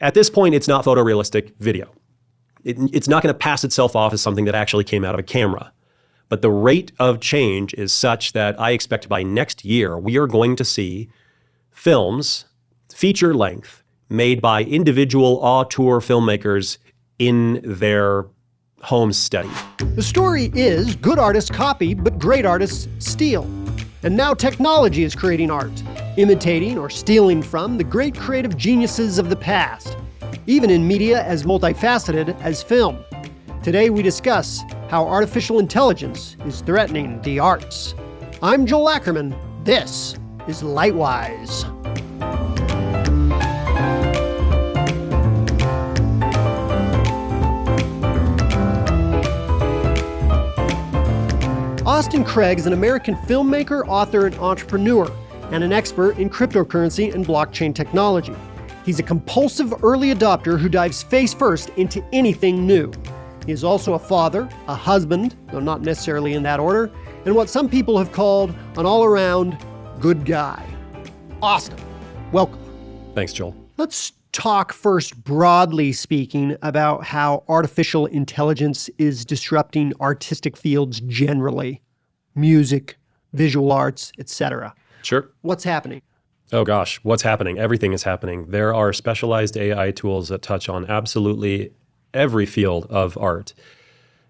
At this point, it's not photorealistic video. It's not going to pass itself off as something that actually came out of a camera. But the rate of change is such that I expect by next year, we are going to see films, feature length, made by individual auteur filmmakers in their home study. The story is good artists copy, but great artists steal. And now technology is creating art, imitating or stealing from the great creative geniuses of the past, even in media as multifaceted as film. Today we discuss how artificial intelligence is threatening the arts. I'm Joel Ackerman. This is Lightwise. Austin Craig is an American filmmaker, author, and entrepreneur, and an expert in cryptocurrency and blockchain technology. He's a compulsive early adopter who dives face first into anything new. He is also a father, a husband, though not necessarily in that order, and what some people have called an all-around good guy. Austin, welcome. Thanks, Joel. Let's talk first, broadly speaking, about how artificial intelligence is disrupting artistic fields generally. Music, visual arts, etc. Sure. What's happening? Oh gosh, what's happening? Everything is happening. There are specialized AI tools that touch on absolutely every field of art.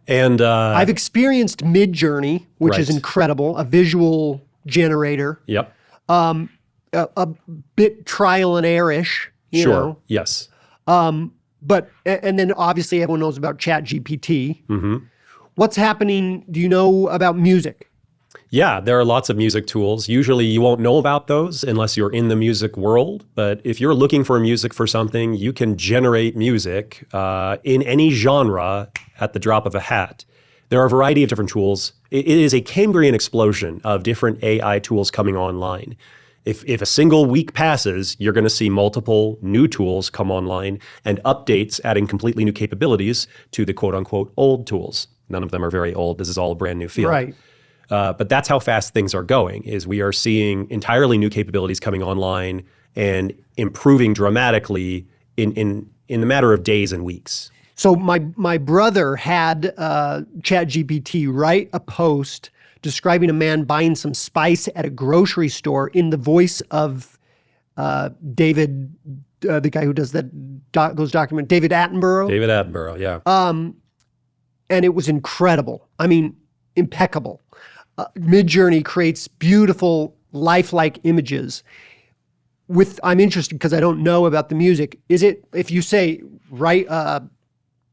And I've experienced Midjourney, which is incredible, a visual generator. Yep. A bit trial and error-ish, you know. Yes. But then obviously everyone knows about ChatGPT. Mm-hmm. What's happening? Do you know about music? Yeah, there are lots of music tools. Usually you won't know about those unless you're in the music world. But if you're looking for music for something, you can generate music in any genre at the drop of a hat. There are a variety of different tools. It is a Cambrian explosion of different AI tools coming online. If a single week passes, you're going to see multiple new tools come online and updates adding completely new capabilities to the quote-unquote old tools. None of them are very old. This is all a brand new field. Right. But that's how fast things are going, is we are seeing entirely new capabilities coming online and improving dramatically in the matter of days and weeks. So my brother had ChatGPT write a post describing a man buying some spice at a grocery store in the voice of David, the guy who does those documentaries, David Attenborough. David Attenborough, yeah. And it was incredible. I mean, impeccable. Midjourney creates beautiful, lifelike images. I'm interested because I don't know about the music. Is it, if you say write a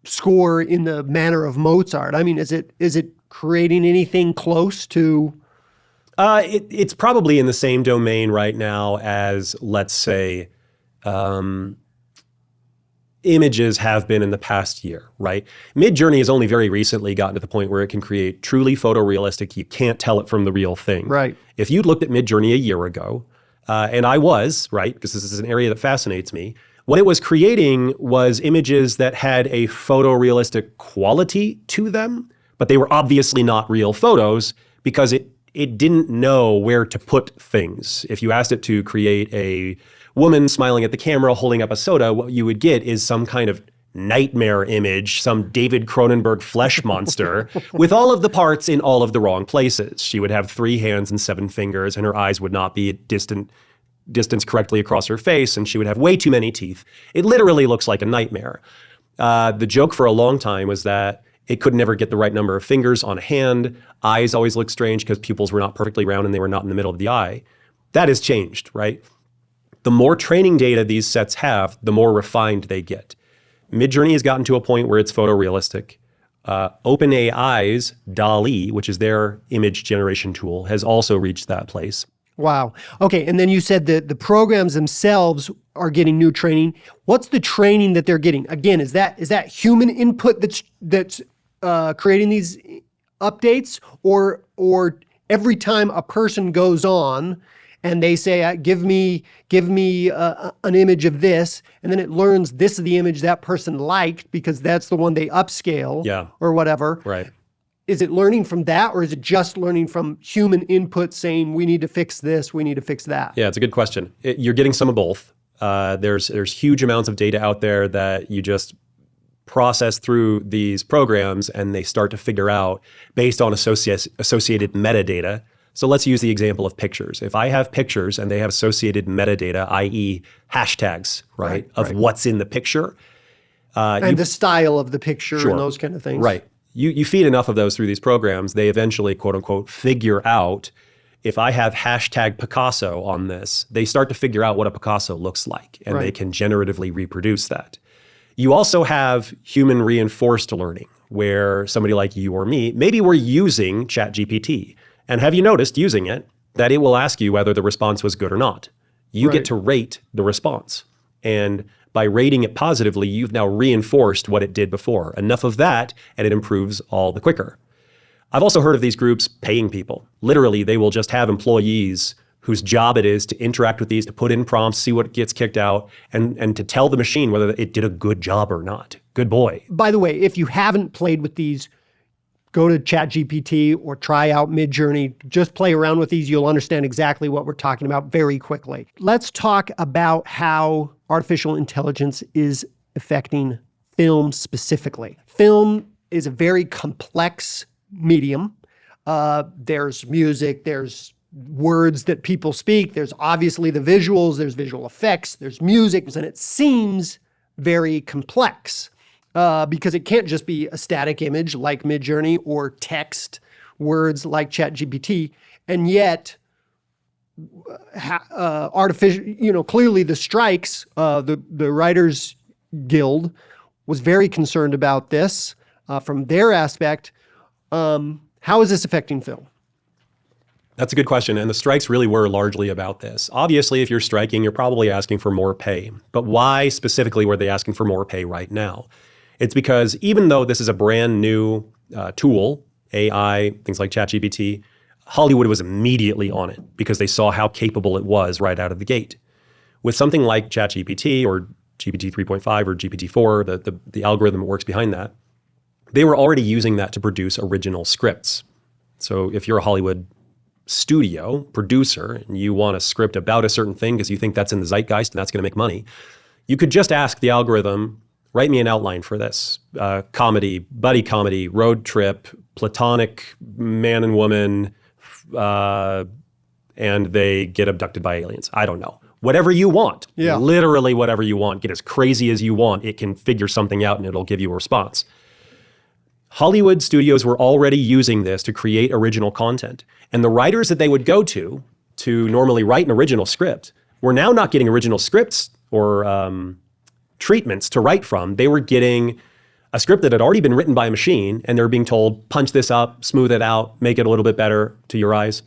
score in the manner of Mozart, I mean, is it creating anything close to? It's probably in the same domain right now as, let's say, images have been in the past year, right? Midjourney has only very recently gotten to the point where it can create truly photorealistic. You can't tell it from the real thing. Right. If you'd looked at Midjourney a year ago, and I was, right, because this is an area that fascinates me, what it was creating was images that had a photorealistic quality to them, but they were obviously not real photos because it didn't know where to put things. If you asked it to create a woman smiling at the camera holding up a soda, what you would get is some kind of nightmare image, some David Cronenberg flesh monster with all of the parts in all of the wrong places. She would have 3 hands and 7 fingers, and her eyes would not be at distance correctly across her face, and she would have way too many teeth. It literally looks like a nightmare. The joke for a long time was that it could never get the right number of fingers on a hand. Eyes always looked strange because pupils were not perfectly round and they were not in the middle of the eye. That has changed, right? The more training data these sets have, the more refined they get. Midjourney has gotten to a point where it's photorealistic. OpenAI's DALL-E, which is their image generation tool, has also reached that place. Wow. Okay, and then you said that the programs themselves are getting new training. What's the training that they're getting? Again, is that human input that's creating these updates, or every time a person goes on and they say, give me an image of this, and then it learns this is the image that person liked because that's the one they upscale, or whatever. Right. Is it learning from that, or is it just learning from human input saying, we need to fix this, we need to fix that? Yeah, it's a good question. You're getting some of both. There's huge amounts of data out there that you just process through these programs, and they start to figure out based on associated metadata. So let's use the example of pictures. If I have pictures and they have associated metadata, i.e. hashtags, right, of what's in the picture. And the style of the picture and those kind of things. Right. You feed enough of those through these programs, they eventually, quote unquote, figure out if I have hashtag Picasso on this, they start to figure out what a Picasso looks like, and they can generatively reproduce that. You also have human reinforced learning, where somebody like you or me, maybe we're using ChatGPT. And have you noticed using it that it will ask you whether the response was good or not? You get to rate the response. And by rating it positively, you've now reinforced what it did before. Enough of that, and it improves all the quicker. I've also heard of these groups paying people. Literally, they will just have employees whose job it is to interact with these, to put in prompts, see what gets kicked out, and to tell the machine whether it did a good job or not. Good boy. By the way, if you haven't played with these, go to ChatGPT or try out Midjourney. Just play around with these. You'll understand exactly what we're talking about very quickly. Let's talk about how artificial intelligence is affecting film specifically. Film is a very complex medium. There's music, there's words that people speak, there's obviously the visuals, there's visual effects, there's music, and it seems very complex because it can't just be a static image like Midjourney or text words like ChatGPT. And yet, artificial, clearly the strikes, the Writers Guild was very concerned about this from their aspect. How is this affecting film? That's a good question. And the strikes really were largely about this. Obviously, if you're striking, you're probably asking for more pay. But why specifically were they asking for more pay right now? It's because even though this is a brand new tool, AI, things like ChatGPT, Hollywood was immediately on it because they saw how capable it was right out of the gate. With something like ChatGPT or GPT 3.5 or GPT-4, the algorithm that works behind that, they were already using that to produce original scripts. So if you're a Hollywood studio producer and you want a script about a certain thing because you think that's in the zeitgeist and that's going to make money, you could just ask the algorithm, write me an outline for this. Comedy, buddy comedy, road trip, platonic man and woman, and they get abducted by aliens. I don't know. Whatever you want. Yeah. Literally whatever you want. Get as crazy as you want. It can figure something out and it'll give you a response. Hollywood studios were already using this to create original content. And the writers that they would go to normally write an original script were now not getting original scripts or treatments to write from. They were getting a script that had already been written by a machine, and they're being told, punch this up, smooth it out, make it a little bit better to your eyes.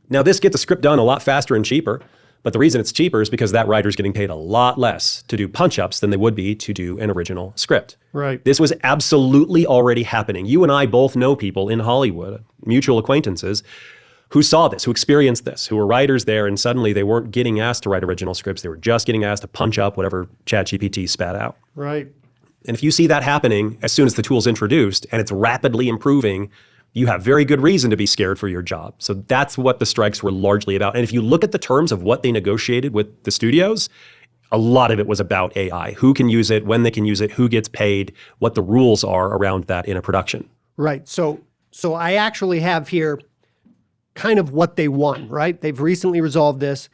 Now, this gets a script done a lot faster and cheaper. But the reason it's cheaper is because that writer's getting paid a lot less to do punch-ups than they would be to do an original script. Right. This was absolutely already happening. You and I both know people in Hollywood, mutual acquaintances, who saw this, who experienced this, who were writers there, and suddenly they weren't getting asked to write original scripts. They were just getting asked to punch up whatever ChatGPT spat out. Right. And if you see that happening as soon as the tool's introduced and it's rapidly improving, you have very good reason to be scared for your job. So that's what the strikes were largely about. And if you look at the terms of what they negotiated with the studios, a lot of it was about AI. Who can use it, when they can use it, who gets paid, what the rules are around that in a production. Right. So I actually have here kind of what they won, right? They've recently resolved this.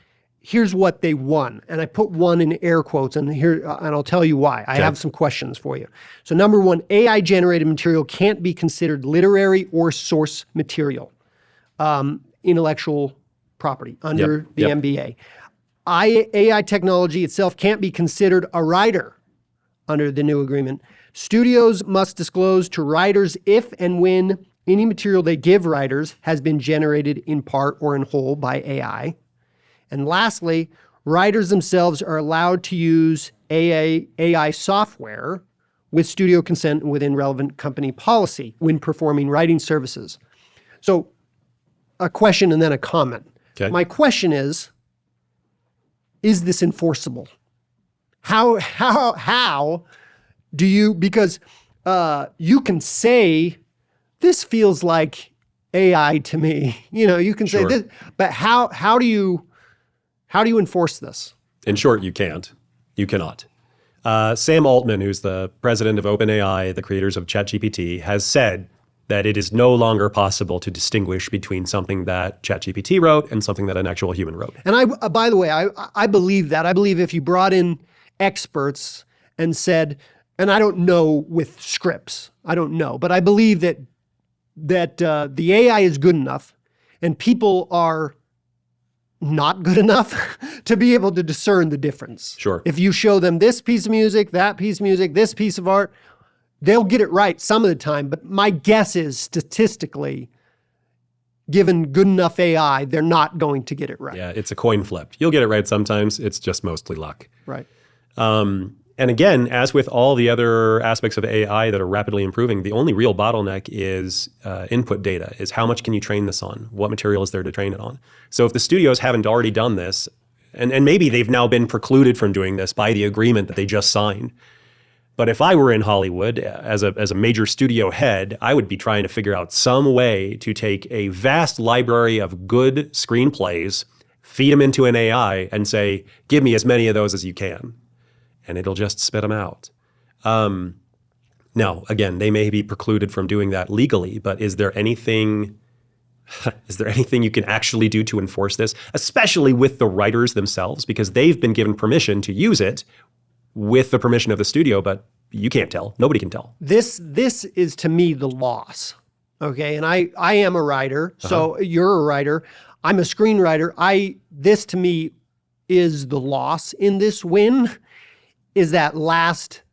Here's what they won. And I put one in air quotes, and I'll tell you why. I have some questions for you. So number one, AI-generated material can't be considered literary or source material, intellectual property under the MBA. AI technology itself can't be considered a writer under the new agreement. Studios must disclose to writers if and when any material they give writers has been generated in part or in whole by AI. And lastly, writers themselves are allowed to use AI software with studio consent and within relevant company policy when performing writing services. So a question and then a comment. Okay. My question is this enforceable? How do you, because you can say, this feels like AI to me. You can say this, but how do you enforce this? In short, you can't. You cannot. Sam Altman, who's the president of OpenAI, the creators of ChatGPT, has said that it is no longer possible to distinguish between something that ChatGPT wrote and something that an actual human wrote. And by the way, I believe that. I believe if you brought in experts and said, and I don't know with scripts, I don't know, but I believe that the AI is good enough and people are not good enough to be able to discern the difference. Sure. If you show them this piece of music, that piece of music, this piece of art, they'll get it right some of the time. But my guess is statistically, given good enough AI, they're not going to get it right. Yeah, it's a coin flip. You'll get it right sometimes. It's just mostly luck. Right. And again, as with all the other aspects of AI that are rapidly improving, the only real bottleneck is input data, is how much can you train this on? What material is there to train it on? So if the studios haven't already done this, and maybe they've now been precluded from doing this by the agreement that they just signed, but if I were in Hollywood as a major studio head, I would be trying to figure out some way to take a vast library of good screenplays, feed them into an AI and say, give me as many of those as you can. And it'll just spit them out. Now, again, they may be precluded from doing that legally, but is there anything you can actually do to enforce this, especially with the writers themselves, because they've been given permission to use it with the permission of the studio, but you can't tell. Nobody can tell. This is to me the loss. Okay, and I am a writer, so you're a writer. I'm a screenwriter. This to me is the loss in this win. Is that last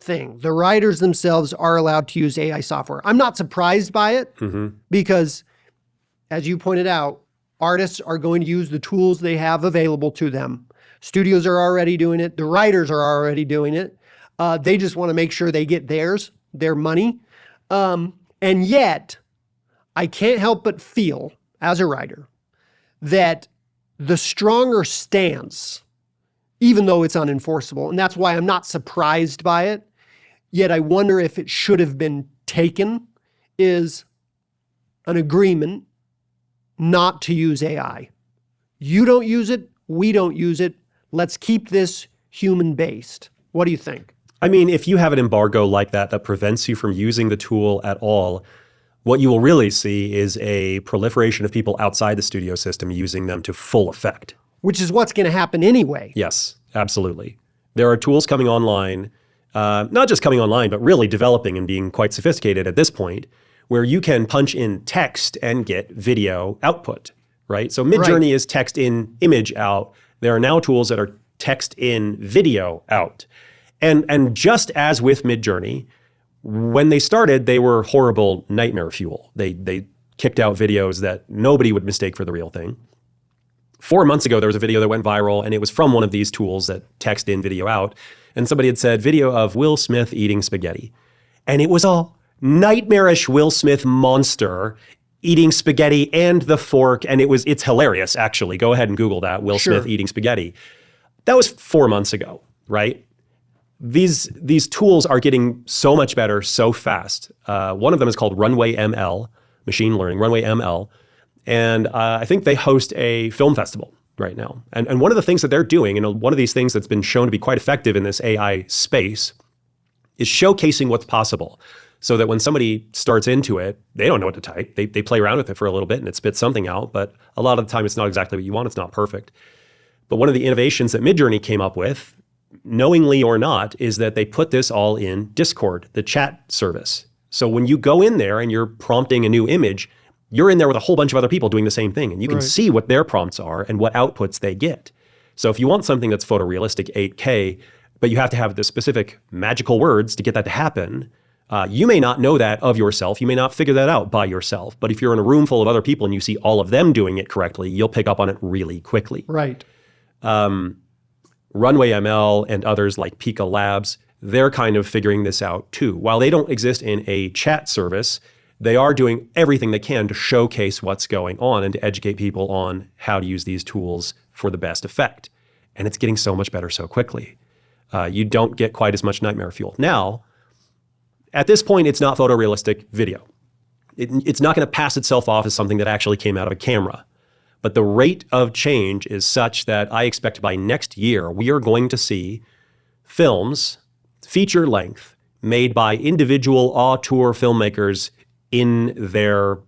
thing. The writers themselves are allowed to use AI software. I'm not surprised by it because, as you pointed out, artists are going to use the tools they have available to them. Studios are already doing it. The writers are already doing it. They just want to make sure they get their money. And yet, I can't help but feel, as a writer, that the stronger stance, even though it's unenforceable, and that's why I'm not surprised by it, yet I wonder if it should have been taken, is an agreement not to use AI. You don't use it, we don't use it. Let's keep this human-based. What do you think? I mean, if you have an embargo like that prevents you from using the tool at all, what you will really see is a proliferation of people outside the studio system using them to full effect. Which is what's going to happen anyway. Yes, absolutely. There are tools coming online, not just coming online, but really developing and being quite sophisticated at this point, where you can punch in text and get video output, right? So Midjourney is text in, image out. There are now tools that are text in, video out. And just as with Midjourney, when they started, they were horrible nightmare fuel. They kicked out videos that nobody would mistake for the real thing. 4 months ago, there was a video that went viral, and it was from one of these tools that text in, video out. And somebody had said, video of Will Smith eating spaghetti. And it was a nightmarish Will Smith monster eating spaghetti and the fork. And it's hilarious, actually. Go ahead and Google that, Will Smith eating spaghetti. That was 4 months ago, right? These tools are getting so much better so fast. One of them is called Runway ML, machine learning, Runway ML. And I think they host a film festival right now. And one of the things that they're doing, and one of these things that's been shown to be quite effective in this AI space, is showcasing what's possible. So that when somebody starts into it, they don't know what to type. They play around with it for a little bit and it spits something out. But a lot of the time, it's not exactly what you want. It's not perfect. But one of the innovations that Midjourney came up with, knowingly or not, is that they put this all in Discord, the chat service. So when you go in there and you're prompting a new image, you're in there with a whole bunch of other people doing the same thing. And you can see what their prompts are and what outputs they get. So if you want something that's photorealistic 8K, but you have to have the specific magical words to get that to happen, you may not know that of yourself. You may not figure that out by yourself. But if you're in a room full of other people and you see all of them doing it correctly, you'll pick up on it really quickly. Right. Runway ML and others like Pika Labs, they're kind of figuring this out too. While they don't exist in a chat service, they are doing everything they can to showcase what's going on and to educate people on how to use these tools for the best effect. And it's getting so much better so quickly. You don't get quite as much nightmare fuel. Now, at this point, it's not photorealistic video. It's not going to pass itself off as something that actually came out of a camera. But the rate of change is such that I expect by next year, we are going to see films, feature length, made by individual auteur filmmakers in their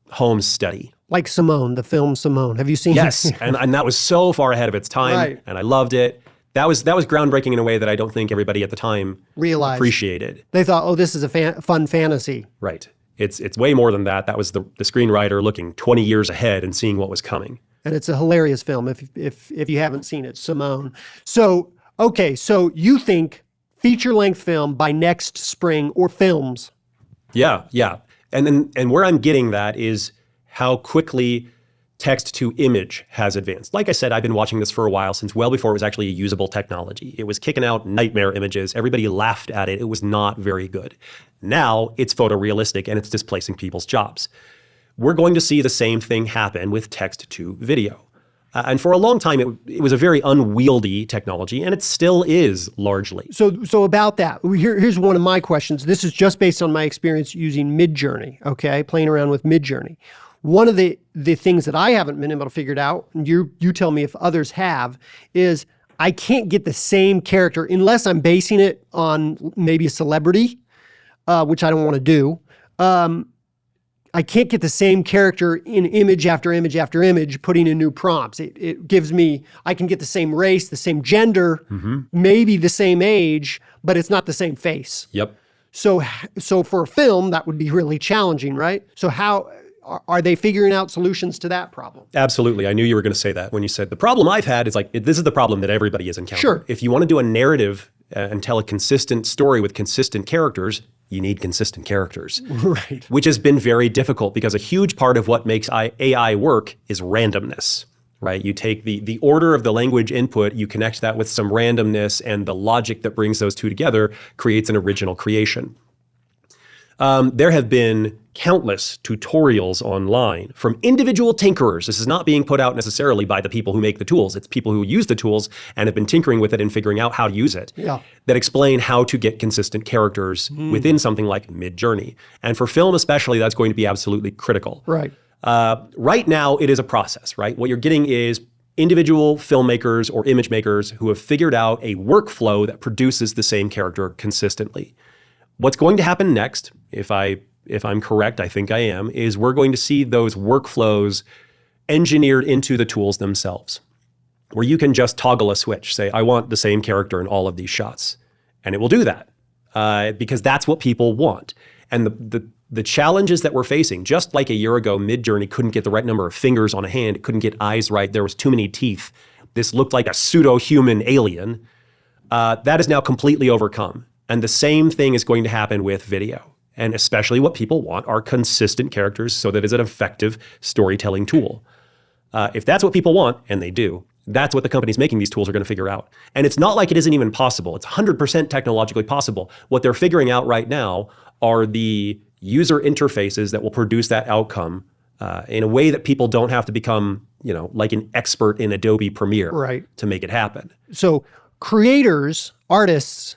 home study. Like Simone, the film Simone. Have you seen Yes, it? and that was so far ahead of its time, Right. and I loved it. That was groundbreaking in a way that I don't think everybody at the time Realized. appreciated. They thought, oh, this is a fun fantasy. Right. It's way more than that. That was the screenwriter looking 20 years ahead and seeing what was coming. And it's a hilarious film if you haven't seen it, Simone. So, okay, so you think feature-length film by next spring or films? Yeah. And where I'm getting that is how quickly text to image has advanced. Like I said, I've been watching this for a while, since well before it was actually a usable technology. It was kicking out nightmare images. Everybody laughed at it. It was not very good. Now it's photorealistic and it's displacing people's jobs. We're going to see the same thing happen with text to video. And for a long time, it was a very unwieldy technology, and it still is largely. So about that, here's one of my questions. This is just based on my experience using Midjourney, okay, playing around with Midjourney. One of the things that I haven't been able to figure it out, and you tell me if others have, is I can't get the same character unless I'm basing it on maybe a celebrity, which I don't want to do. I can't get the same character in image after image after image, putting in new prompts. It gives me, I can get the same race, the same gender, maybe the same age, but it's not the same face. Yep. So for a film, that would be really challenging, right? So how are they figuring out solutions to that problem? Absolutely. I knew you were going to say that when you said the problem I've had is like, this is the problem that everybody is encountering. Sure. If you want to do a narrative and tell a consistent story with consistent characters, you need consistent characters. Right. Which has been very difficult because a huge part of what makes AI work is randomness, right? You take the order of the language input, you connect that with some randomness, and the logic that brings those two together creates an original creation. There have been countless tutorials online from individual tinkerers. This is not being put out necessarily by the people who make the tools. It's people who use the tools and have been tinkering with it and figuring out how to use it that explain how to get consistent characters within something like Midjourney. And for film especially, that's going to be absolutely critical. Right. Right now, it is a process, right? What you're getting is individual filmmakers or image makers who have figured out a workflow that produces the same character consistently. What's going to happen next, if I'm correct, I think I am, is we're going to see those workflows engineered into the tools themselves, where you can just toggle a switch, say, I want the same character in all of these shots. And it will do that because that's what people want. And the challenges that we're facing, just like a year ago, Midjourney couldn't get the right number of fingers on a hand, it couldn't get eyes right, there was too many teeth. This looked like a pseudo-human alien. That is now completely overcome. And the same thing is going to happen with video. And especially what people want are consistent characters so that it's an effective storytelling tool. If that's what people want, and they do, that's what the companies making these tools are going to figure out. And it's not like it isn't even possible. It's 100% technologically possible. What they're figuring out right now are the user interfaces that will produce that outcome in a way that people don't have to become, like an expert in Adobe Premiere to make it happen. So creators, artists,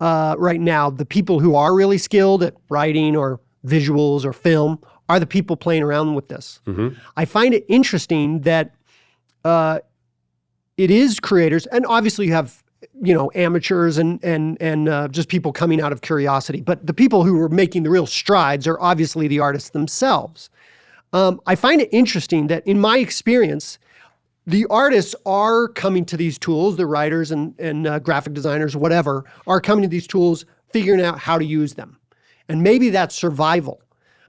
right now, the people who are really skilled at writing or visuals or film are the people playing around with this. I find it interesting that it is creators, and obviously you have amateurs and just people coming out of curiosity, but the people who are making the real strides are obviously the artists themselves. I find it interesting that in my experience, the artists are coming to these tools, the writers and graphic designers, whatever, are coming to these tools, figuring out how to use them. And maybe that's survival.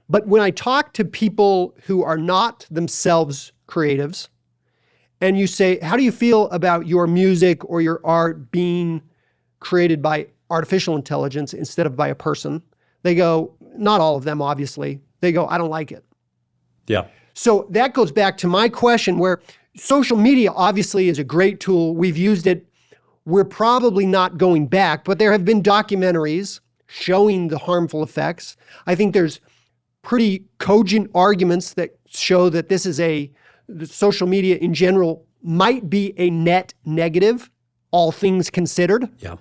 But when I talk to people who are not themselves creatives, and you say, how do you feel about your music or your art being created by artificial intelligence instead of by a person? They go, not all of them, obviously. They go, I don't like it. Yeah. So that goes back to my question where social media obviously is a great tool. We've used it. We're probably not going back, but there have been documentaries showing the harmful effects. I think there's pretty cogent arguments that show that this is the social media in general might be a net negative, all things considered. Yeah.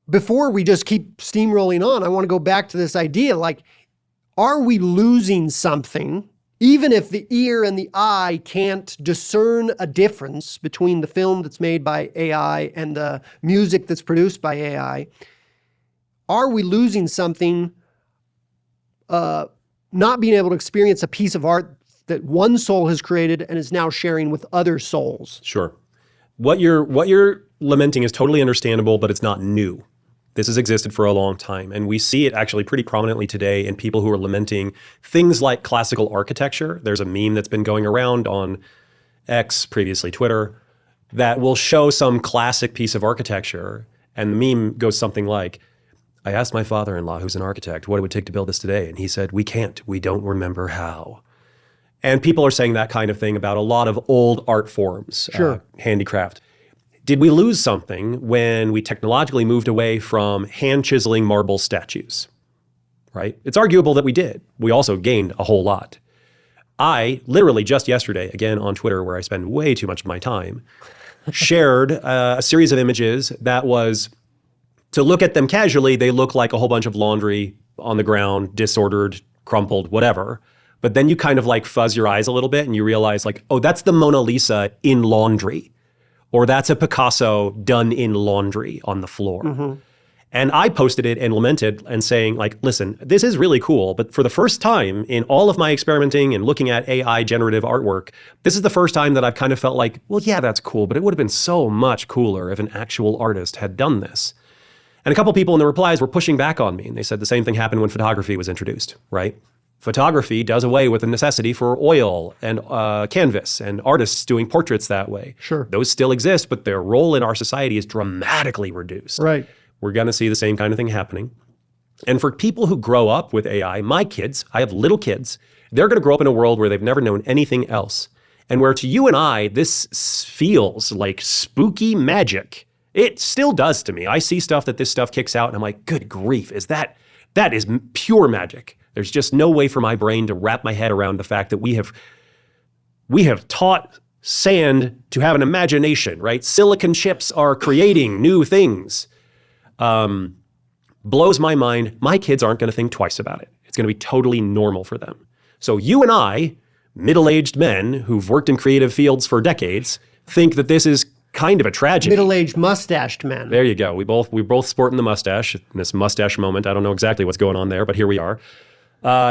Before we just keep steamrolling on, I want to go back to this idea, like, are we losing something even if the ear and the eye can't discern a difference between the film that's made by AI and the music that's produced by AI, are we losing something, not being able to experience a piece of art that one soul has created and is now sharing with other souls? Sure. What you're lamenting is totally understandable, but it's not new. This has existed for a long time, and we see it actually pretty prominently today in people who are lamenting things like classical architecture. There's a meme that's been going around on X, previously Twitter, that will show some classic piece of architecture, and the meme goes something like, I asked my father-in-law, who's an architect, what it would take to build this today, and he said, we can't, we don't remember how. And people are saying that kind of thing about a lot of old art forms, Sure. Handicraft. Did we lose something when we technologically moved away from hand-chiseling marble statues, right? It's arguable that we did. We also gained a whole lot. I literally just yesterday, again on Twitter, where I spend way too much of my time, shared a series of images that was, to look at them casually, they look like a whole bunch of laundry on the ground, disordered, crumpled, whatever. But then you kind of like fuzz your eyes a little bit and you realize like, oh, that's the Mona Lisa in laundry. Or that's a Picasso done in laundry on the floor. Mm-hmm. And I posted it and lamented and saying like, listen, this is really cool, but for the first time in all of my experimenting and looking at AI generative artwork, this is the first time that I've kind of felt like, well, yeah, that's cool, but it would have been so much cooler if an actual artist had done this. And a couple people in the replies were pushing back on me, and they said the same thing happened when photography was introduced, right? Photography does away with the necessity for oil and canvas and artists doing portraits that way. Sure. Those still exist, but their role in our society is dramatically reduced. Right. We're going to see the same kind of thing happening. And for people who grow up with AI, my kids, I have little kids, they're going to grow up in a world where they've never known anything else. And where to you and I, this feels like spooky magic. It still does to me. I see stuff that this stuff kicks out and I'm like, good grief, that is pure magic. There's just no way for my brain to wrap my head around the fact that we have taught sand to have an imagination, right? Silicon chips are creating new things. Blows my mind. My kids aren't going to think twice about it. It's going to be totally normal for them. So you and I, middle-aged men who've worked in creative fields for decades, think that this is kind of a tragedy. Middle-aged mustached men. There you go. We both sporting the mustache in this mustache moment. I don't know exactly what's going on there, but here we are.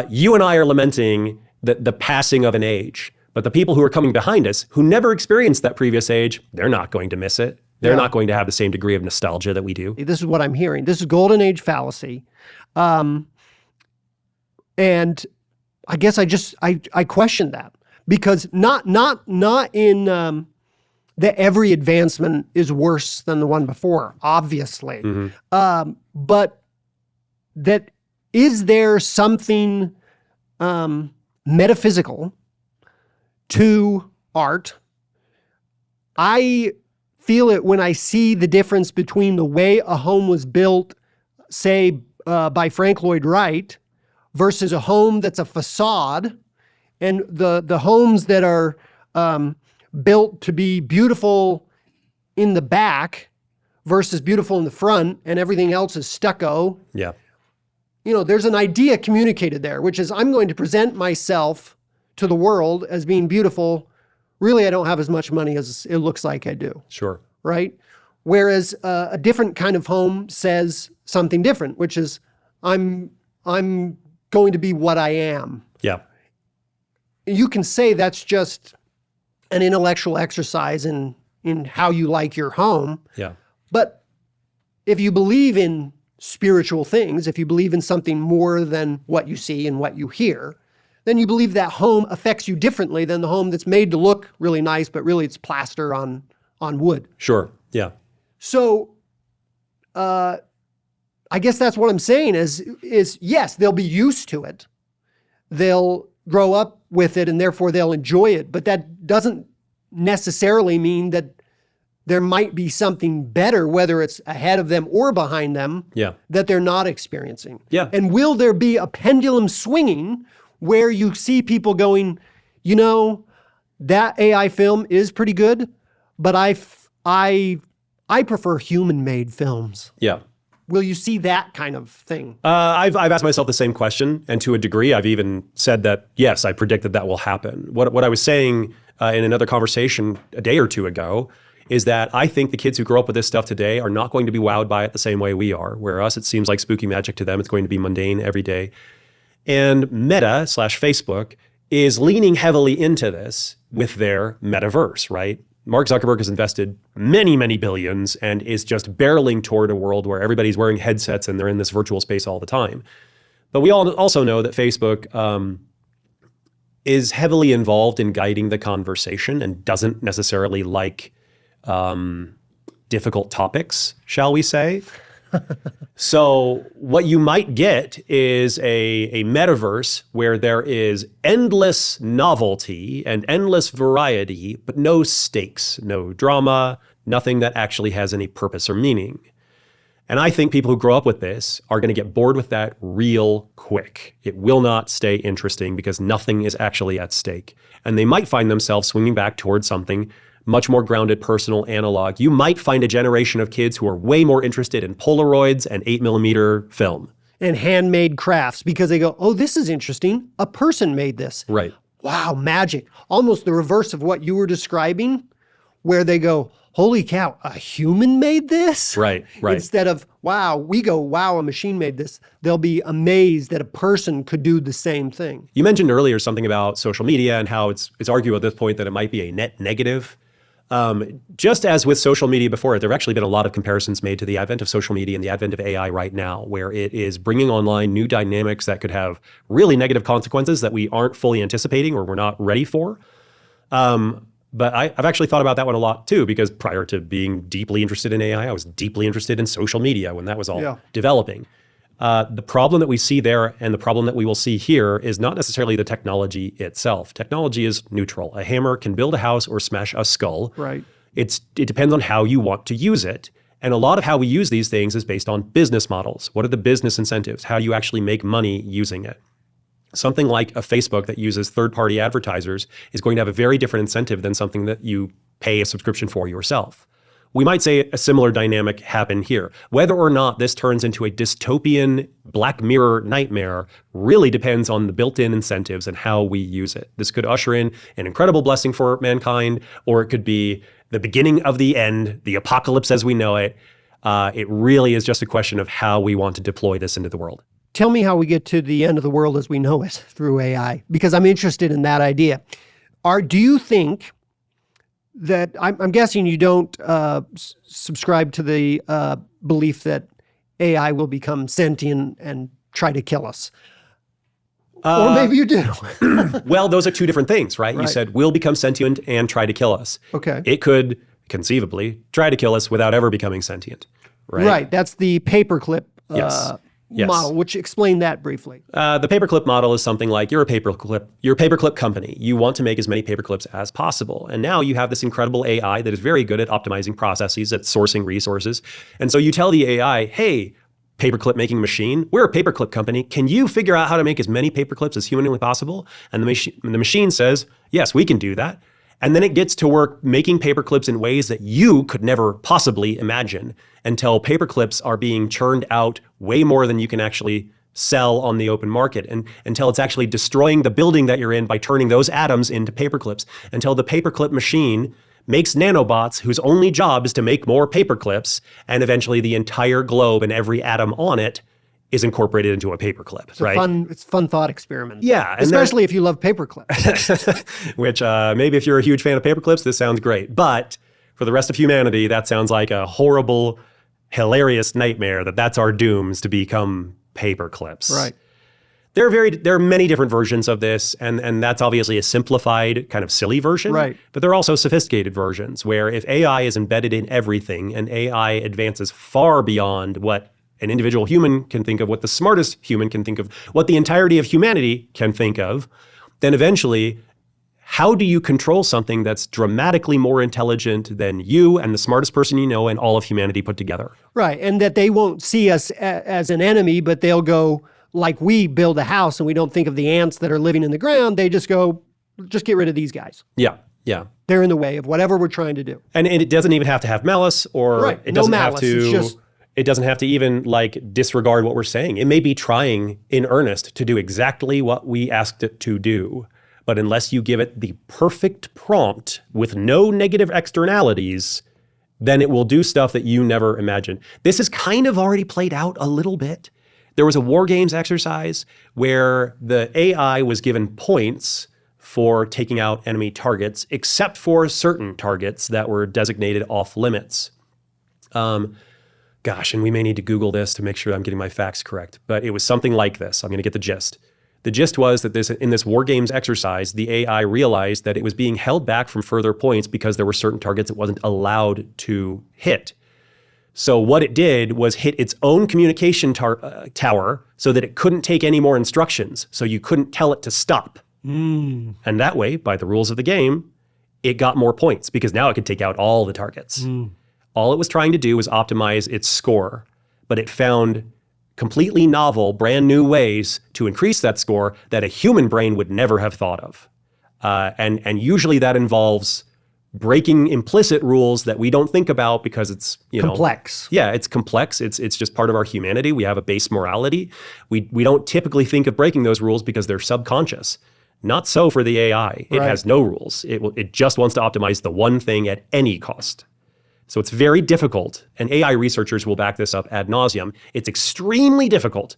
You and I are lamenting the passing of an age, but the people who are coming behind us, who never experienced that previous age, they're not going to miss it. They're not going to have the same degree of nostalgia that we do. This is what I'm hearing. This is golden age fallacy. And I guess I question that, because not in that every advancement is worse than the one before, obviously. Mm-hmm. But that, is there something metaphysical to art? I feel it when I see the difference between the way a home was built, say, by Frank Lloyd Wright, versus a home that's a facade, and the homes that are built to be beautiful in the back versus beautiful in the front, and everything else is stucco. Yeah. You know, there's an idea communicated there, which is I'm going to present myself to the world as being beautiful. Really, I don't have as much money as it looks like I do. Sure. Right? Whereas a different kind of home says something different, which is I'm going to be what I am. Yeah. You can say that's just an intellectual exercise in how you like your home. Yeah. But if you believe in spiritual things, if you believe in something more than what you see and what you hear, then you believe that home affects you differently than the home that's made to look really nice, but really it's plaster on wood. Sure. Yeah. So I guess that's what I'm saying is yes, they'll be used to it. They'll grow up with it and therefore they'll enjoy it. But that doesn't necessarily mean that there might be something better, whether it's ahead of them or behind them, that they're not experiencing. Yeah. And will there be a pendulum swinging where you see people going, you know, that AI film is pretty good, but I prefer human-made films. Yeah. will you see that kind of thing? I've asked myself the same question, and to a degree, I've even said that, yes, I predict that will happen. What I was saying in another conversation a day or two ago is that I think the kids who grow up with this stuff today are not going to be wowed by it the same way we are. Where us, it seems like spooky magic to them. It's going to be mundane every day. And Meta/Facebook is leaning heavily into this with their metaverse, right? Mark Zuckerberg has invested many, many billions and is just barreling toward a world where everybody's wearing headsets and they're in this virtual space all the time. But we all also know that Facebook is heavily involved in guiding the conversation and doesn't necessarily like difficult topics, shall we say. So what you might get is a metaverse where there is endless novelty and endless variety, but no stakes, no drama, nothing that actually has any purpose or meaning. And I think people who grow up with this are going to get bored with that real quick. It will not stay interesting because nothing is actually at stake. And they might find themselves swinging back towards something much more grounded, personal, analog. You might find a generation of kids who are way more interested in Polaroids and 8mm film. And handmade crafts, because they go, oh, this is interesting. A person made this. Right. Wow, magic. Almost the reverse of what you were describing, where they go, holy cow, a human made this? Right. Instead of, wow, we go, wow, a machine made this. They'll be amazed that a person could do the same thing. You mentioned earlier something about social media and how it's argued at this point that it might be a net negative. Just as with social media before, there have actually been a lot of comparisons made to the advent of social media and the advent of AI right now, where it is bringing online new dynamics that could have really negative consequences that we aren't fully anticipating or we're not ready for. But I've actually thought about that one a lot too, because prior to being deeply interested in AI, I was deeply interested in social media when that was all developing. The problem that we see there and the problem that we will see here is not necessarily the technology itself. Technology is neutral. A hammer can build a house or smash a skull. Right. It depends on how you want to use it. And a lot of how we use these things is based on business models. What are the business incentives? How do you actually make money using it? Something like a Facebook that uses third-party advertisers is going to have a very different incentive than something that you pay a subscription for yourself. We might say a similar dynamic happened here. Whether or not this turns into a dystopian Black Mirror nightmare really depends on the built-in incentives and how we use it. This could usher in an incredible blessing for mankind, or it could be the beginning of the end, the apocalypse as we know it. It really is just a question of how we want to deploy this into the world. Tell me how we get to the end of the world as we know it through AI, because I'm interested in that idea. Do you think that, I'm guessing you don't subscribe to the belief that AI will become sentient and try to kill us? Or maybe you do. Well, those are two different things, right? You said will become sentient and try to kill us. Okay. It could conceivably try to kill us without ever becoming sentient, right? Right. That's the paperclip Yes. model, which explain that briefly. The paperclip model is something like you're a paperclip company. You want to make as many paperclips as possible. And now you have this incredible AI that is very good at optimizing processes, at sourcing resources. And so you tell the AI, hey, paperclip making machine, we're a paperclip company. Can you figure out how to make as many paperclips as humanly possible? And the machine says, yes, we can do that. And then it gets to work making paperclips in ways that you could never possibly imagine, until paperclips are being churned out way more than you can actually sell on the open market, and until it's actually destroying the building that you're in by turning those atoms into paperclips, until the paperclip machine makes nanobots whose only job is to make more paperclips, and eventually the entire globe and every atom on it is incorporated into a paperclip, right? It's a fun thought experiment. Yeah. Especially if you love paperclips. Which maybe if you're a huge fan of paperclips, this sounds great. But for the rest of humanity, that sounds like a horrible, hilarious nightmare that's our dooms to become paperclips. Right. There are many different versions of this, and that's obviously a simplified, kind of silly version. Right. But there are also sophisticated versions where if AI is embedded in everything and AI advances far beyond what an individual human can think of, what the smartest human can think of, what the entirety of humanity can think of, then eventually, how do you control something that's dramatically more intelligent than you and the smartest person you know and all of humanity put together? Right, and that they won't see us as an enemy, but they'll go, like we build a house and we don't think of the ants that are living in the ground, they just go, just get rid of these guys. Yeah. They're in the way of whatever we're trying to do. And it doesn't even have to have malice, or it doesn't have to... It's just It doesn't have to even like disregard what we're saying. It may be trying in earnest to do exactly what we asked it to do. But unless you give it the perfect prompt with no negative externalities, then it will do stuff that you never imagined. This is kind of already played out a little bit. There was a war games exercise where the AI was given points for taking out enemy targets, except for certain targets that were designated off limits. Gosh, and we may need to Google this to make sure I'm getting my facts correct, but it was something like this. I'm going to get the gist. The gist was that in this war games exercise, the AI realized that it was being held back from further points because there were certain targets it wasn't allowed to hit. So what it did was hit its own communication tower so that it couldn't take any more instructions. So you couldn't tell it to stop. And that way, by the rules of the game, it got more points because now it could take out all the targets. All it was trying to do was optimize its score, but it found completely novel, brand new ways to increase that score that a human brain would never have thought of. And usually that involves breaking implicit rules that we don't think about because it's, complex. Yeah, it's complex. It's just part of our humanity. We have a base morality. We don't typically think of breaking those rules because they're subconscious. Not so for the AI. It has no rules. It just wants to optimize the one thing at any cost. So it's very difficult, and AI researchers will back this up ad nauseum. It's extremely difficult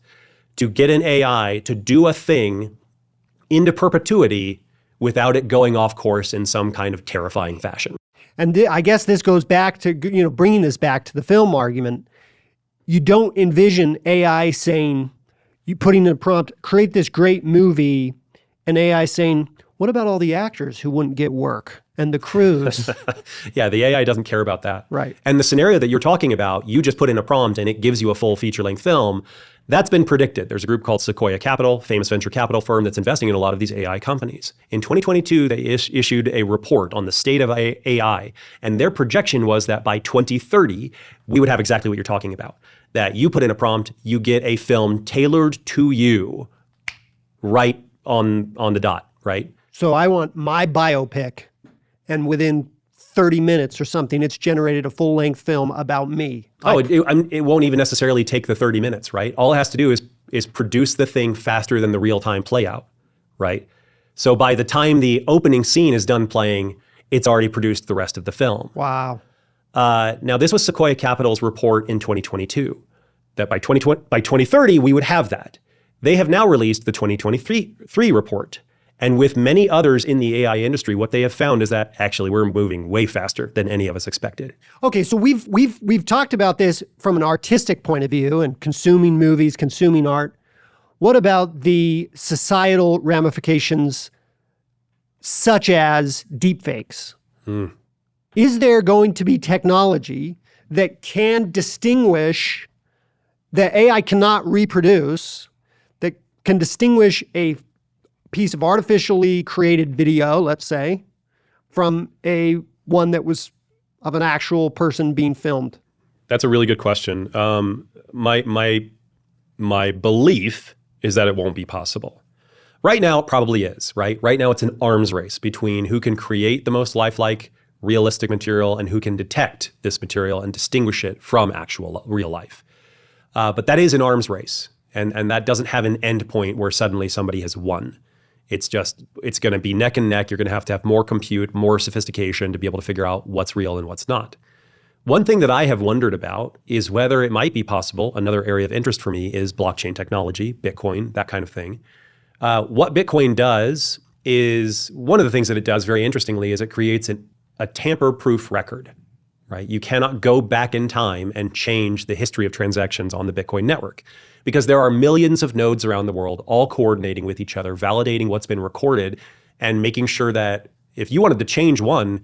to get an AI to do a thing into perpetuity without it going off course in some kind of terrifying fashion. And I guess this goes back to, bringing this back to the film argument. You don't envision AI saying, you putting in a prompt, create this great movie, and AI saying, what about all the actors who wouldn't get work and the crews? Yeah, the AI doesn't care about that. Right. And the scenario that you're talking about, you just put in a prompt and it gives you a full feature-length film. That's been predicted. There's a group called Sequoia Capital, famous venture capital firm that's investing in a lot of these AI companies. In 2022, they issued a report on the state of AI, and their projection was that by 2030, we would have exactly what you're talking about. That you put in a prompt, you get a film tailored to you right on the dot, right? So I want my biopic, and within 30 minutes or something, it's generated a full-length film about me. It won't even necessarily take the 30 minutes, right? All it has to do is produce the thing faster than the real-time playout, right? So by the time the opening scene is done playing, it's already produced the rest of the film. Wow. Now, this was Sequoia Capital's report in 2022, that by 2030, we would have that. They have now released the 2023 report. And with many others in the AI industry, what they have found is that actually we're moving way faster than any of us expected. Okay, so we've talked about this from an artistic point of view and consuming movies, consuming art. What about the societal ramifications such as deepfakes? Is there going to be technology that can distinguish, that AI cannot reproduce, that can distinguish a piece of artificially created video, let's say, from one that was of an actual person being filmed? That's a really good question. My belief is that it won't be possible. Right now, it probably is, right? Right now, it's an arms race between who can create the most lifelike, realistic material and who can detect this material and distinguish it from actual real life. But that is an arms race, and that doesn't have an end point where suddenly somebody has won. It's going to be neck and neck. You're going to have more compute, more sophistication to be able to figure out what's real and what's not. One thing that I have wondered about is whether it might be possible, another area of interest for me is blockchain technology, Bitcoin, that kind of thing. What Bitcoin does is, one of the things that it does very interestingly is it creates a tamper-proof record, right? You cannot go back in time and change the history of transactions on the Bitcoin network, because there are millions of nodes around the world all coordinating with each other, validating what's been recorded, and making sure that if you wanted to change one,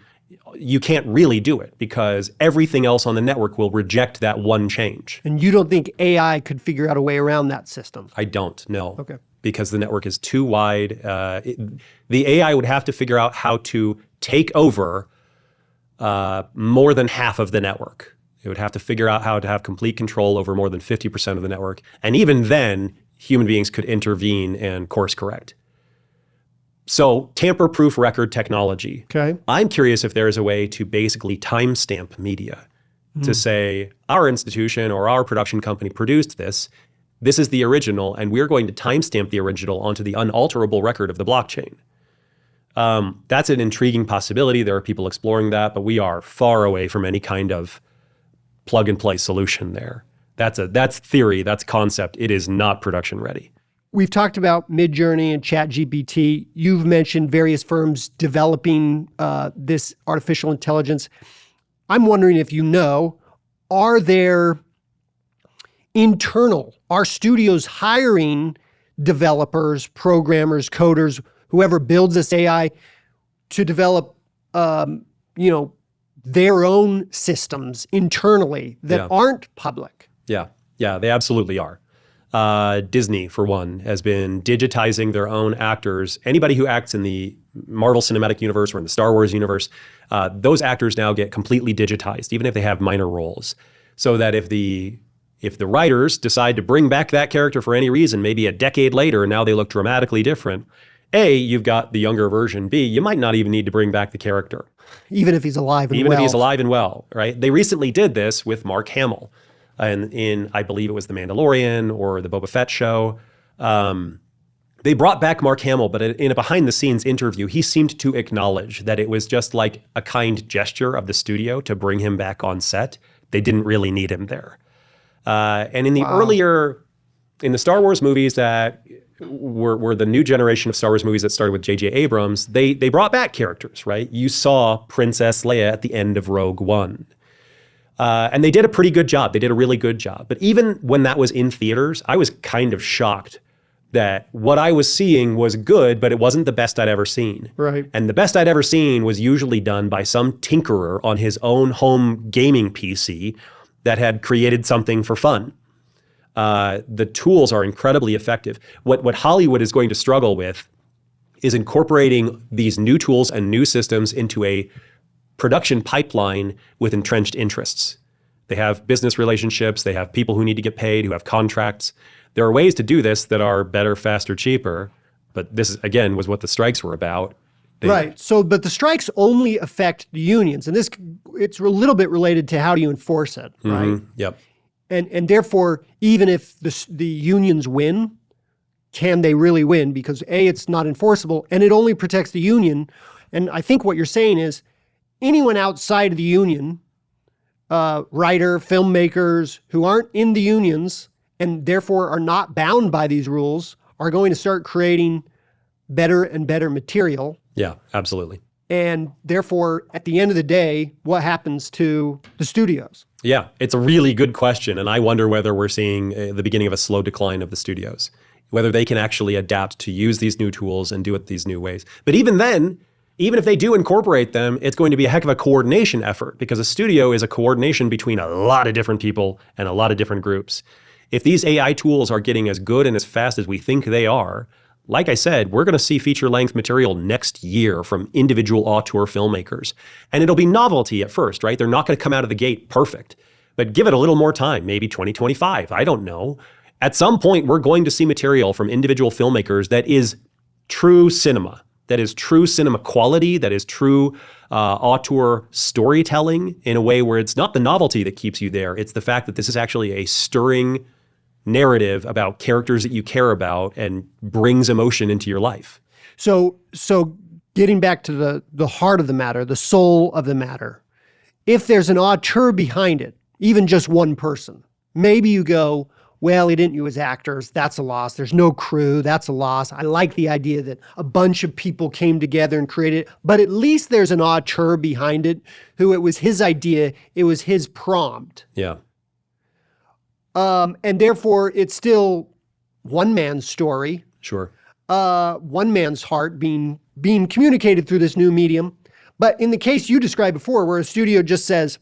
you can't really do it because everything else on the network will reject that one change. And you don't think AI could figure out a way around that system? I don't, no. Okay. Because the network is too wide. The AI would have to figure out how to take over more than half of the network. It would have to figure out how to have complete control over more than 50% of the network. And even then, human beings could intervene and course correct. So tamper-proof record technology. Okay. I'm curious if there is a way to basically timestamp media to say, our institution or our production company produced this. This is the original, and we're going to timestamp the original onto the unalterable record of the blockchain. That's an intriguing possibility. There are people exploring that, but we are far away from any kind of plug-and-play solution there. That's theory, that's concept. It is not production ready. We've talked about Midjourney and ChatGPT. You've mentioned various firms developing this artificial intelligence. I'm wondering if you know, are studios hiring developers, programmers, coders, whoever builds this AI to develop, their own systems internally that aren't public? Yeah, they absolutely are. Disney, for one, has been digitizing their own actors. Anybody who acts in the Marvel Cinematic Universe or in the Star Wars universe, those actors now get completely digitized, even if they have minor roles. So that if the writers decide to bring back that character for any reason, maybe a decade later, and now they look dramatically different, A, you've got the younger version. B, you might not even need to bring back the character. Even if he's alive and well. Even if he's alive and well, right? They recently did this with Mark Hamill. And in, I believe it was The Mandalorian or the Boba Fett show. They brought back Mark Hamill, but in a behind-the-scenes interview, he seemed to acknowledge that it was just like a kind gesture of the studio to bring him back on set. They didn't really need him there. And in the in the Star Wars movies that were the new generation of Star Wars movies that started with J.J. Abrams, they brought back characters, right? You saw Princess Leia at the end of Rogue One. And they did a pretty good job. They did a really good job. But even when that was in theaters, I was kind of shocked that what I was seeing was good, but it wasn't the best I'd ever seen. Right. And the best I'd ever seen was usually done by some tinkerer on his own home gaming PC that had created something for fun. The tools are incredibly effective. What Hollywood is going to struggle with is incorporating these new tools and new systems into a production pipeline with entrenched interests. They have business relationships, they have people who need to get paid, who have contracts. There are ways to do this that are better, faster, cheaper, but this, again, was what the strikes were about. Right. So, but the strikes only affect the unions, and it's a little bit related to how do you enforce it, right? Mm-hmm. Yep. And therefore, even if the unions win, can they really win? Because A, it's not enforceable, and it only protects the union. And I think what you're saying is anyone outside of the union, writer, filmmakers who aren't in the unions and therefore are not bound by these rules are going to start creating better and better material. Yeah, absolutely. And therefore, at the end of the day, what happens to the studios? Yeah, it's a really good question. And I wonder whether we're seeing the beginning of a slow decline of the studios, whether they can actually adapt to use these new tools and do it these new ways. But even then, even if they do incorporate them, it's going to be a heck of a coordination effort because a studio is a coordination between a lot of different people and a lot of different groups. If these AI tools are getting as good and as fast as we think they are, like I said, we're going to see feature-length material next year from individual auteur filmmakers. And it'll be novelty at first, right? They're not going to come out of the gate perfect. But give it a little more time, maybe 2025. I don't know. At some point, we're going to see material from individual filmmakers that is true cinema, that is true cinema quality, that is true auteur storytelling in a way where it's not the novelty that keeps you there. It's the fact that this is actually a stirring narrative about characters that you care about and brings emotion into your life. So getting back to the heart of the matter, the soul of the matter, if there's an auteur behind it, even just one person, maybe you go, well, he didn't use actors. That's a loss. There's no crew. That's a loss. I like the idea that a bunch of people came together and created it, but at least there's an auteur behind it who it was his idea. It was his prompt. Yeah. And therefore it's still one man's story. Sure. One man's heart being communicated through this new medium. But in the case you described before, where a studio just says,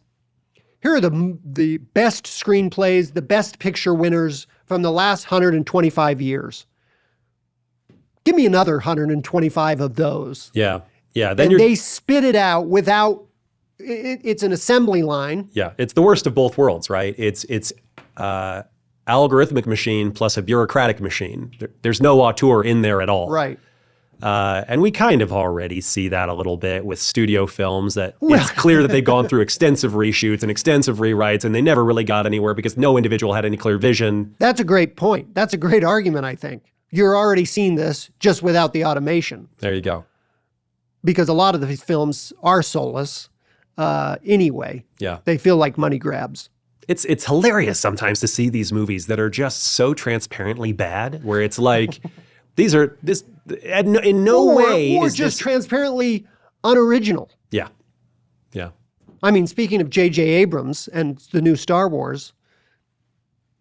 here are the best screenplays, the best picture winners from the last 125 years. Give me another 125 of those. Yeah. Yeah. Then they spit it out without, it's an assembly line. Yeah. It's the worst of both worlds, right? It's algorithmic machine plus a bureaucratic machine. There's no auteur in there at all. Right. And we kind of already see that a little bit with studio films, that it's clear that they've gone through extensive reshoots and extensive rewrites, and they never really got anywhere because no individual had any clear vision. That's a great point. That's a great argument, I think. You're already seeing this just without the automation. There you go. Because a lot of these films are soulless anyway. Yeah. They feel like money grabs. It's hilarious sometimes to see these movies that are just so transparently bad, where it's like, in no way or is just this transparently unoriginal. Yeah. Yeah. I mean, speaking of J.J. Abrams and the new Star Wars,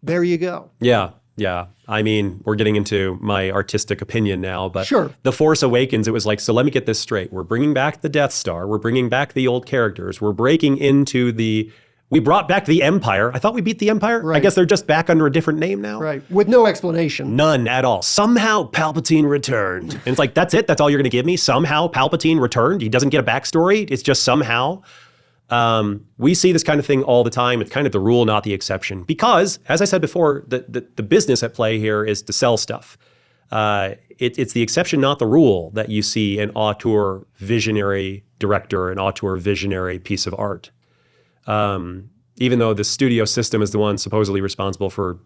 there you go. Yeah. Yeah. I mean, we're getting into my artistic opinion now, but Sure. The Force Awakens, it was like, so let me get this straight. We're bringing back the Death Star. We're bringing back the old characters. We're breaking into we brought back the Empire. I thought we beat the Empire. Right. I guess they're just back under a different name now. Right. With no explanation. None at all. Somehow Palpatine returned. And it's like, that's it? That's all you're going to give me? Somehow Palpatine returned? He doesn't get a backstory? It's just somehow? We see this kind of thing all the time. It's kind of the rule, not the exception. Because, as I said before, the business at play here is to sell stuff. It's the exception, not the rule, that you see an auteur visionary director, an auteur visionary piece of art. Even though the studio system is the one supposedly responsible,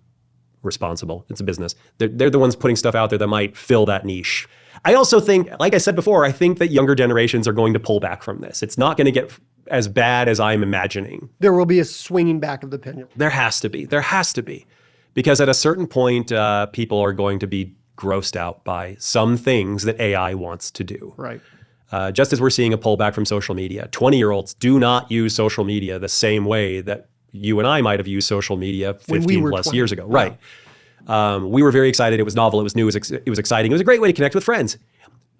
it's a business. They're the ones putting stuff out there that might fill that niche. I also think, like I said before, I think that younger generations are going to pull back from this. It's not going to get as bad as I'm imagining. There will be a swinging back of the pendulum. There has to be. There has to be. Because at a certain point, people are going to be grossed out by some things that AI wants to do. Right. Just as we're seeing a pullback from social media. 20-year-olds do not use social media the same way that you and I might have used social media 15 plus 20. years ago. Right. We were very excited. It was novel. It was new. It was exciting. It was a great way to connect with friends.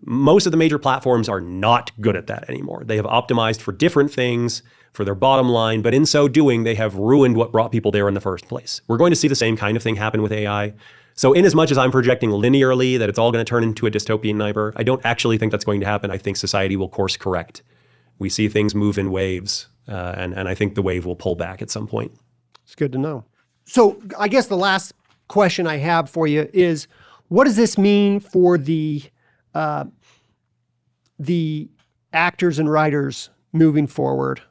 Most of the major platforms are not good at that anymore. They have optimized for different things, for their bottom line, but in so doing, they have ruined what brought people there in the first place. We're going to see the same kind of thing happen with AI. So in as much as I'm projecting linearly that it's all going to turn into a dystopian nightmare, I don't actually think that's going to happen. I think society will course correct. We see things move in waves, and I think the wave will pull back at some point. It's good to know. So I guess the last question I have for you is, what does this mean for the actors and writers moving forward,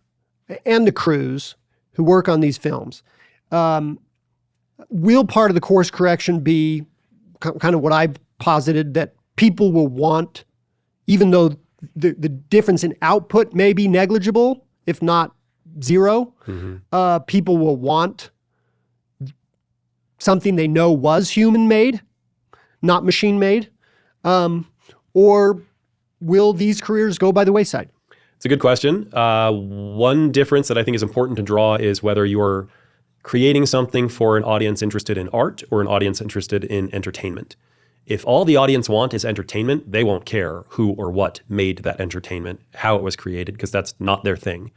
and the crews who work on these films? Will part of the course correction be kind of what I've posited, that people will want, even though the difference in output may be negligible, if not zero, people will want something they know was human-made, not machine-made? Or will these careers go by the wayside? It's a good question. One difference that I think is important to draw is whether you're creating something for an audience interested in art or an audience interested in entertainment. If all the audience want is entertainment, they won't care who or what made that entertainment, how it was created, because that's not their thing.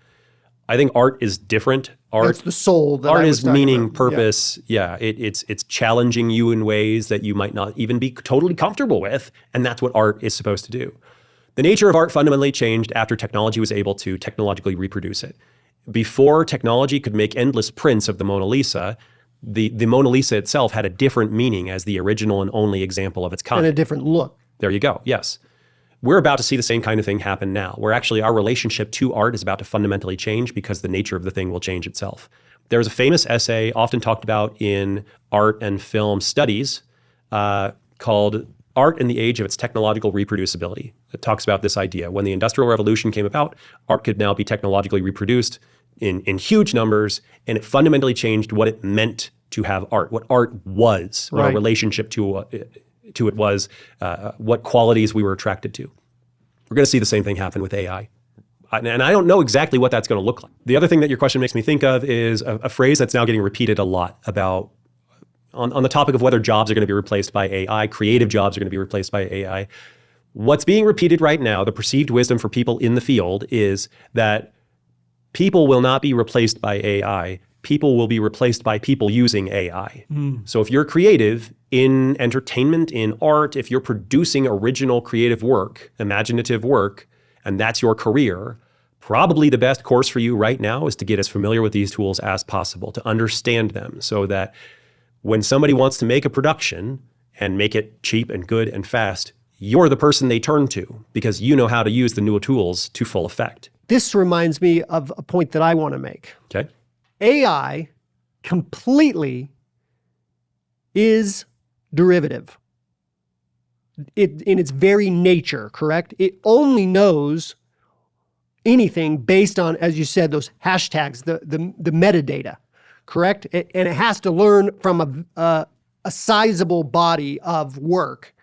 I think art is different. That's the soul. That art I was is talking meaning, about. purpose. Yeah, it's challenging you in ways that you might not even be totally comfortable with, and that's what art is supposed to do. The nature of art fundamentally changed after technology was able to technologically reproduce it. Before technology could make endless prints of the Mona Lisa, the Mona Lisa itself had a different meaning as the original and only example of its kind. And a different look. There you go, yes. We're about to see the same kind of thing happen now, where actually our relationship to art is about to fundamentally change because the nature of the thing will change itself. There's a famous essay often talked about in art and film studies called Art in the Age of Its Technological Reproducibility. It talks about this idea. When the Industrial Revolution came about, art could now be technologically reproduced in huge numbers, and it fundamentally changed what it meant to have art, what art was, what our relationship to it was, what qualities we were attracted to. We're going to see the same thing happen with AI. And I don't know exactly what that's going to look like. The other thing that your question makes me think of is a phrase that's now getting repeated a lot about on the topic of whether jobs are going to be replaced by AI, creative jobs are going to be replaced by AI. What's being repeated right now, the perceived wisdom for people in the field, is that people will not be replaced by AI. People will be replaced by people using AI. So if you're creative in entertainment, in art, if you're producing original creative work, imaginative work, and that's your career, probably the best course for you right now is to get as familiar with these tools as possible, to understand them, so that when somebody wants to make a production and make it cheap and good and fast, you're the person they turn to because you know how to use the newer tools to full effect. This reminds me of a point that I want to make. Okay. AI completely is derivative in its very nature, correct? It only knows anything based on, as you said, those hashtags, the metadata, correct? And it has to learn from a sizable body of work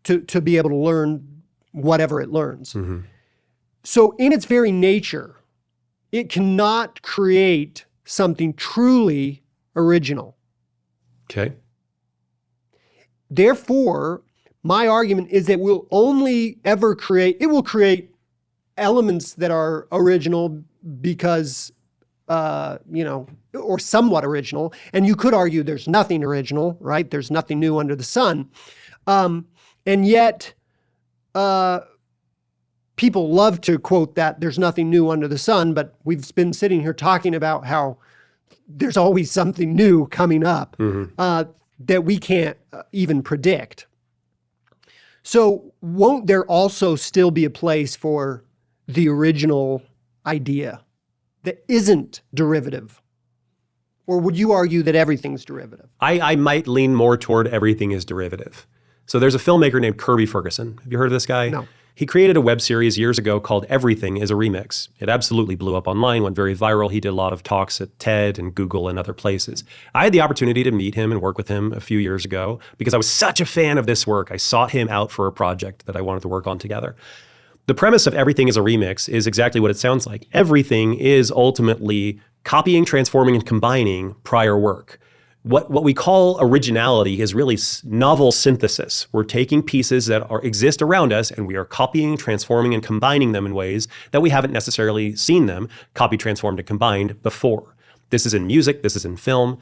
to be able to learn whatever it learns. Mm-hmm. So in its very nature, it cannot create something truly original. Okay. Therefore, my argument is that we'll only ever it will create elements that are original because, or somewhat original. And you could argue there's nothing original, right? There's nothing new under the sun. And yet, people love to quote that there's nothing new under the sun, but we've been sitting here talking about how there's always something new coming up that we can't even predict. So won't there also still be a place for the original idea that isn't derivative? Or would you argue that everything's derivative? I might lean more toward everything is derivative. So there's a filmmaker named Kirby Ferguson. Have you heard of this guy? No. He created a web series years ago called Everything is a Remix. It absolutely blew up online, went very viral. He did a lot of talks at TED and Google and other places. I had the opportunity to meet him and work with him a few years ago because I was such a fan of this work. I sought him out for a project that I wanted to work on together. The premise of Everything is a Remix is exactly what it sounds like. Everything is ultimately copying, transforming, and combining prior work. What we call originality is really novel synthesis. We're taking pieces that exist around us and we are copying, transforming, and combining them in ways that we haven't necessarily seen them copied, transformed, and combined before. This is in music, this is in film.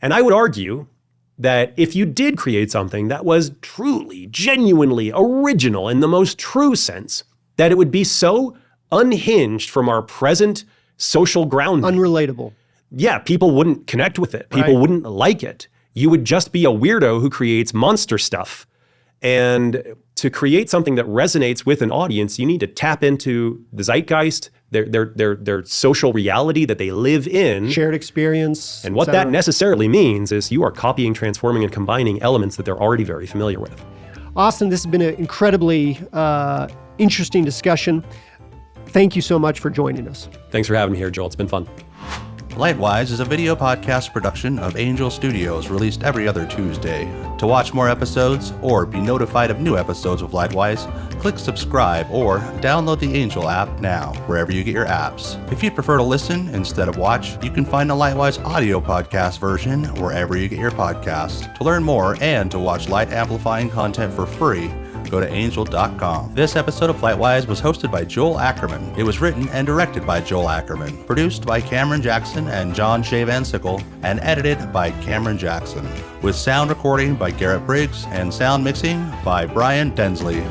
And I would argue that if you did create something that was truly, genuinely original in the most true sense, that it would be so unhinged from our present social grounding. Unrelatable. Yeah, people wouldn't connect with it. People wouldn't like it. You would just be a weirdo who creates monster stuff. And to create something that resonates with an audience, you need to tap into the zeitgeist, their social reality that they live in. Shared experience. And what that necessarily means is you are copying, transforming, and combining elements that they're already very familiar with. Austin, this has been an incredibly interesting discussion. Thank you so much for joining us. Thanks for having me here, Joel. It's been fun. Lightwise is a video podcast production of Angel Studios, released every other Tuesday. To watch more episodes or be notified of new episodes of Lightwise, click subscribe or download the Angel app now, wherever you get your apps. If you'd prefer to listen instead of watch, you can find the Lightwise audio podcast version wherever you get your podcasts. To learn more and to watch light amplifying content for free, go to angel.com. This episode of Lightwise was hosted by Joel Ackerman. It was written and directed by Joel Ackerman, produced by Cameron Jackson and John Shea Van Sickle, and edited by Cameron Jackson, with sound recording by Garrett Briggs and sound mixing by Brian Densley.